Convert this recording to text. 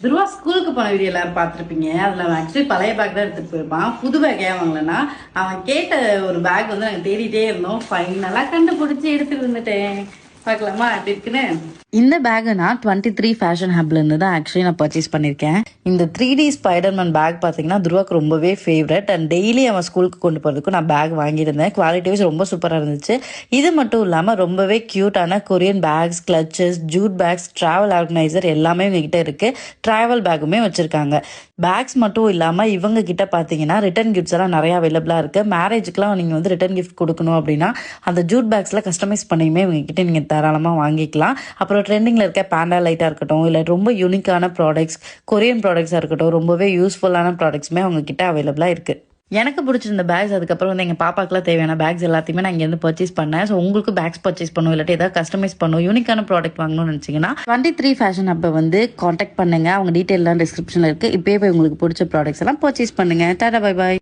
துருவா ஸ்கூலுக்கு போன வீடியோ எல்லாரும் பார்த்துருப்பீங்க. அதில் அவன் ஆக்சுவலி பழைய பேக் தான் எடுத்துகிட்டு போயிருப்பான். புது பேக் ஏன் வாங்கலன்னா, அவன் கேட்ட ஒரு பேக் வந்து நாங்கள் தேடிட்டே இருந்தோம். ஃபைனலாக கண்டுபிடிச்சி எடுத்துகிட்டு வந்துட்டேன். பார்க்கலாமா எப்படி இருக்குன்னு. இந்த பேக்கை நான் 23 ஃபேஷன் ஹப்லேருந்து தான் ஆக்சுவலி நான் பர்ச்சேஸ் பண்ணியிருக்கேன். இந்த 3D ஸ்பைடர்மேன் பேக் பார்த்தீங்கன்னா துருவாக்கு ரொம்பவே ஃபேவரட். அண்ட் டெய்லி அவன் ஸ்கூலுக்கு கொண்டு போகிறதுக்கும் நான் பேக் வாங்கியிருந்தேன். குவாலிட்டி வைஸ் ரொம்ப சூப்பராக இருந்துச்சு. இது மட்டும் இல்லாமல் ரொம்பவே க்யூட்டான Korean bags, clutches, jute bags, travel organiser எல்லாமே இவங்ககிட்ட இருக்குது. ட்ராவல் பேக்குமே வச்சுருக்காங்க. பேக்ஸ் மட்டும் இல்லாமல் இவங்க கிட்ட பார்த்தீங்கன்னா ரிட்டன் கிஃப்ட்ஸ் எல்லாம் நிறையா அவைலபிளாக இருக்குது. மேரேஜுக்குலாம் நீங்கள் வந்து ரிட்டன் கிஃப்ட் கொடுக்கணும் அப்படின்னா அந்த ஜூட் பேக்ஸில் கஸ்டமைஸ் பண்ணியுமே இவங்க கிட்ட நீங்கள் தாராளமாக வாங்கிக்கலாம். அப்புறம் ட்ரெண்டிங்கில் இருக்க பேண்டா லைட்டாக இருக்கட்டும், இல்லை ரொம்ப யூனிக்கான ப்ராடக்ட்ஸ், கொரியன் ப்ராடக்ட்ஸாக இருக்கட்டும், ரொம்பவே யூஸ்ஃபுல்லான ப்ராடக்ட்ஸுமே அவங்க கிட்ட அவைலபிளாக இருக்குது. எனக்கு பிடிச்சிருந்த பேக்ஸ், அதுக்கப்புறம் வந்து எங்கள் பாப்பாக்கெலாம் தேவையான பேக்ஸ் எல்லாத்தையுமே நான் இங்கேருந்து பர்ச்சேஸ் பண்ணேன். ஸோ உங்களுக்கு பேக்ஸ் பர்ச்சேஸ் பண்ணும், இல்லாட்டி ஏதாவது கஸ்டமைஸ் பண்ணும், யூனிக்கான ப்ராடக்ட் வாங்கணும்னு நினச்சிங்கன்னா 23 ஃபேஷன் அப்போ வந்து காண்டாக்ட் பண்ணுங்கள். அவங்க டீட்டெயிலாம் டிஸ்கிரிப்ஷனில் இருக்குது. இப்போயே போய் உங்களுக்கு பிடிச்ச ப்ராடக்ட்ஸ் எல்லாம் பர்ச்சேஸ் பண்ணுங்கள். Tata, bye bye.